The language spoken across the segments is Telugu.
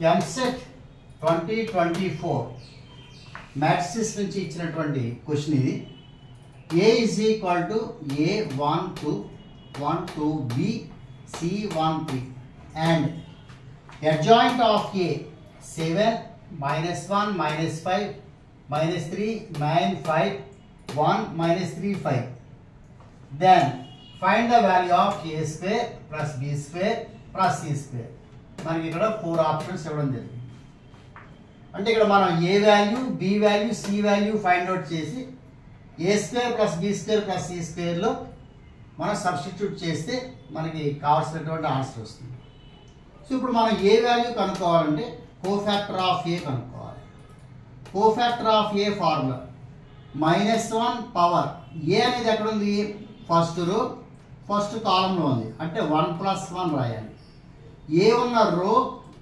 ఎంసెట్ 2024 మ్యాథ్స్ నుంచి ఇచ్చినటువంటి క్వశ్చన్ ఇది. A is equal to A12 12 B C13 and adjoint of A 7 minus 1 minus 5 minus 3 9 5 1 minus 3 5. Then find the value of A square plus B square plus C square. మనకి ఇక్కడ 4 ఆప్షన్స్ ఇవ్వడం జరిగింది. అంటే ఇక్కడ మనం A value B value C value find out చేసి A square plus B square plus C స్క్వేర్లో మనం సబ్స్టిట్యూట్ చేస్తే మనకి కావాల్సినటువంటి ఆన్సర్ వస్తుంది. సో ఇప్పుడు మనం ఏ వాల్యూ కనుక్కోవాలంటే కోఫాక్టర్ ఆఫ్ ఏ కనుక్కోవాలి. Cofactor of A formula -1 power A అనేది ఎక్కడ ఉంది? ఫస్ట్ రో ఫస్ట్ కాలంలో ఉంది, అంటే 1 + 1 రాయాలి. ఏ ఉన్న రో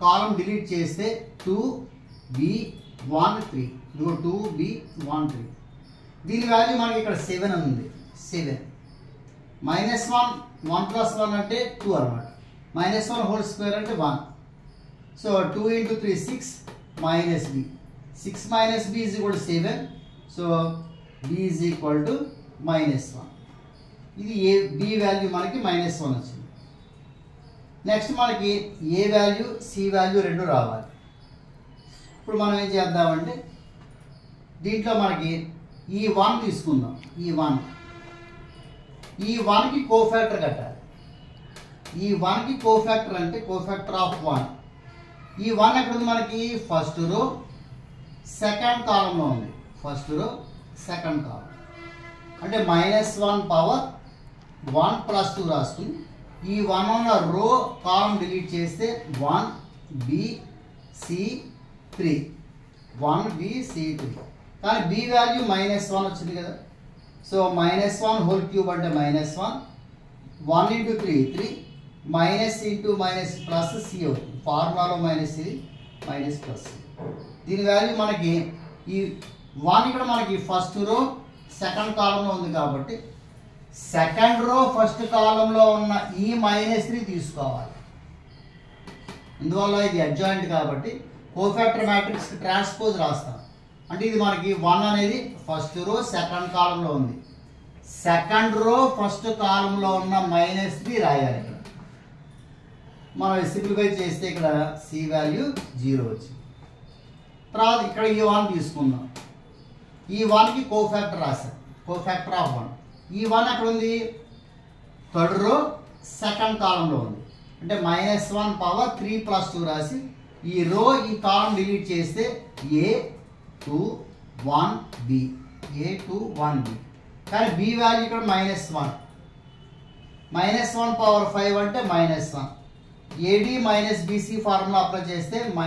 కాలం డిలీట్ చేస్తే 2B13 ఇదిగో 2B13. దీని వాల్యూ మనకి ఇక్కడ 7 అని ఉంది. 7 -1 1 + 1 అంటే 2 అనమాట. -1 హోల్ స్క్వేర్ అంటే 1. So 2 × 3 6 - b 6 - b is equal to 7. So b is equal to -1. ఇది ఏ బి వాల్యూ మనకి -1 వచ్చింది. నెక్స్ట్ మనకి ఏ వాల్యూ సి వాల్యూ రెండు రావాలి. ఇప్పుడు మనం ఏం చేద్దామంటే దీంట్లో మనకి ఈ 1 తీసుకుందాం. ఈ 1కి కోఫాక్టర్ కట్టాలి. ఈ 1కి కోఫాక్టర్ అంటే కోఫాక్టర్ ఆఫ్ 1. ఈ 1 ఎక్కడ ఉంది మనకి? ఫస్ట్ రో సెకండ్ కాలంలో ఉంది. ఫస్ట్ రో సెకండ్ కాలం అంటే -1 పవర్ 1 + 2 రాస్తుంది. ఈ 1 ఉన్న రో కాలం డిలీట్ చేస్తే 1BC3 1BC3. కానీ బి వాల్యూ -1 వచ్చింది కదా. సో -1 హోల్ క్యూబ్ అంటే -1 1 × 3 3 minus into minus plus C అవుతుంది. ఫార్ములాలో మైనస్ ఇది మైనస్ ప్లస్. దీని వాల్యూ మనకి ఈ 1 ఇక్కడ మనకి ఫస్ట్ రో సెకండ్ కాలంలో ఉంది కాబట్టి సెకండ్ రో ఫస్ట్ కాలంలో ఉన్న ఈ -3 తీసుకోవాలి. ఇందువల్ల ఇది అడ్జాయింట్ కాబట్టి కోఫాక్టర్ మ్యాట్రిక్స్ ట్రాన్స్పోజ్ రాస్తాం. అంటే ఇది మనకి 1 అనేది ఫస్ట్ రో సెకండ్ కాలంలో ఉంది. సెకండ్ రో ఫస్ట్ కాలంలో ఉన్న -3 రాయాలి. ఇక్కడ మనం సింప్లిఫై చేస్తే ఇక్కడ సి వాల్యూ 0 వచ్చింది. తర్వాత ఇక్కడ ఈ 1 తీసుకుందాం. ఈ 1కి కోఫాక్టర్ రాశాం. Cofactor of 1. ఈ 1 ఎక్కడ ఉంది? థర్డ్ రో సెకండ్ కాలంలో ఉంది. అంటే -1 పవర్ 3 + 2 రాసి ఈ రో ఈ కాలం డిలీట్ చేస్తే A21B A21B. కానీ బి వాల్యూ ఇక్కడ -1 -1 పవర్ 5 అంటే -1. AD - BC ఫార్ములా అప్లై చేస్తే -A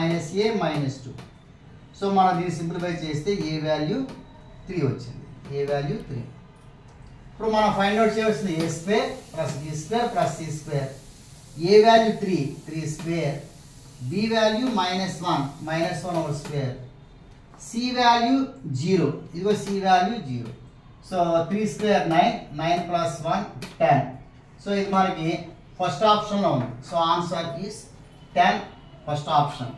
-2. సో మనం దీన్ని సింప్లిఫై చేస్తే ఏ వాల్యూ 3 వచ్చింది. A value 3. ఇప్పుడు మనం ఫైండ్ అవుట్ చేయవలసింది A square plus B square plus C square. A value 3 square. B value -1 whole square. C value 0 ఇదిగో C value 0. So 3 square 9 9 + 1 10. So ఇది మనకి ఫస్ట్ ఆప్షన్లో ఉంది. So answer is 10 first option.